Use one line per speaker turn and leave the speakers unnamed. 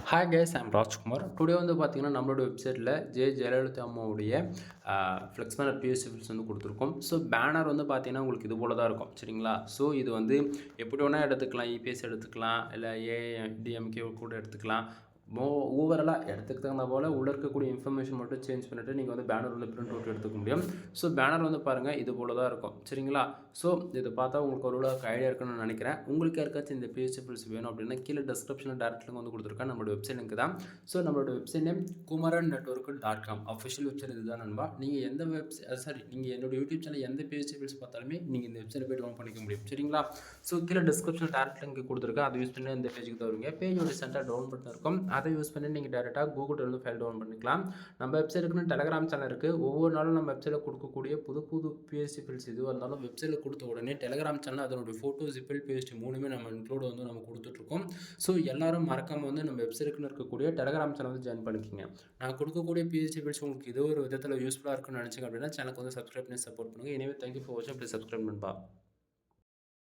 Hi guys I'm Rajkumar. Today வந்து பார்த்தீங்கன்னா நம்மளோட வெப்சைட்டில் ஜெயலலிதா அம்மாவுடைய ஃப்ளெக்ஸ் பேனர் பிஎஸ்சி ஃபில்ஸ் வந்து கொடுத்துருக்கோம். ஸோ பேனர் வந்து பார்த்தீங்கன்னா உங்களுக்கு இது போல தான் இருக்கும், சரிங்களா? ஸோ இது வந்து எப்படி வேணால் எடுத்துக்கலாம், இபிஎஸ் எடுத்துக்கலாம், இல்லை ஏடிஎம்கே கூட எடுத்துக்கலாம். ஓவராலாக இடத்துக்கு தகுந்த போல் உள்ளே இருக்கக்கூடிய இன்ஃபர்மேஷன் மட்டும் சேஞ்ச் பண்ணிவிட்டு நீங்கள் வந்து பேனர் வந்து பிரிண்ட் அவுட் எடுத்துக்க முடியும். ஸோ பேனர் வந்து பாருங்கள் இது போல தான் இருக்கும், சரிங்களா? ஸோ இதை பார்த்தா உங்களுக்கு ஒரு ஐடியா இருக்குன்னு நினைக்கிறேன். உங்களுக்கு யாருக்காச்சும் இந்த பிஎஸ்சி ஃபில்ஸ் வேணும் அப்படின்னா கீழே டிஸ்கிரிப்ஷனில் டேரக்ட்லிங் வந்து கொடுத்துருக்கேன், நம்மளோட வெப்சைட் லிங்க் தான். ஸோ நம்மளோட website name kumaran.network.com official website இதுதான் நண்பா. நீங்கள் எந்த நீங்கள் என்னோட யூடியூப் சேனல் எந்த பிஎஸ்சி ஃபில்ஸ் பார்த்தாலுமே நீங்கள் இந்த வெப்சைட் போய் டவுன் பண்ணிக்க முடியும், சரிங்களா? ஸோ கீழே டிஸ்கிரிப்ஷனில் டேரக்ட் லிங்க் கொடுத்துருக்கேன், அதை யூஸ் பண்ணி இந்த பேஜுக்கு தான் வருவீங்க. பேஜோட சென்டர் டவுன் பட்டன் இருக்கும், அதை யூஸ் பண்ணி நீங்கள் டேரெக்டாக கூகுளில் ஃபைல் டவுன் பண்ணிக்கலாம். நம்ம வெப்சைட்டுக்குன்னு டெலகிராம் சேனல் இருக்குது. ஒவ்வொரு நாளும் நம்ம வெப்சைட்டில் கொடுக்கக்கூடிய புது பிஎஸ்சி ஃபில்ஸ் எதுவாக இருந்தாலும் வெப்சைட்டில் கொடுத்த உடனே டெலகிராம் சேனல் அதனுடைய ஃபோட்டோ ஜிப்பில் பேஸ்ட் மூணுமே நம்ம இன்க்ளூட் வந்து நம்ம கொடுத்துட்ருக்கோம். ஸோ எல்லாரும் மறக்காமல் வந்து நம்ம வெப்சைட்டுக்குன்னு இருக்கக்கூடிய டெலகிராம் சேனல் வந்து ஜாயின் பண்ணிக்கோங்க. நான் கொடுக்கக்கூடிய பிஎஸ்சி ஃபில்ஸ் உங்களுக்கு ஏதோ ஒரு விதத்தில் யூஸ்ஃபுல்லாக இருக்குன்னு நினச்சிங்க அப்படின்னா சேனலுக்கு வந்து சப்ஸ்கிரைப் பண்ணி சப்போர்ட் பண்ணுங்கள். எனவே தேங்க்யூ ஃபார் வாட்சிங். ப்ளீஸ் சப்ஸ்கிரைப் பண்ணுப்பா.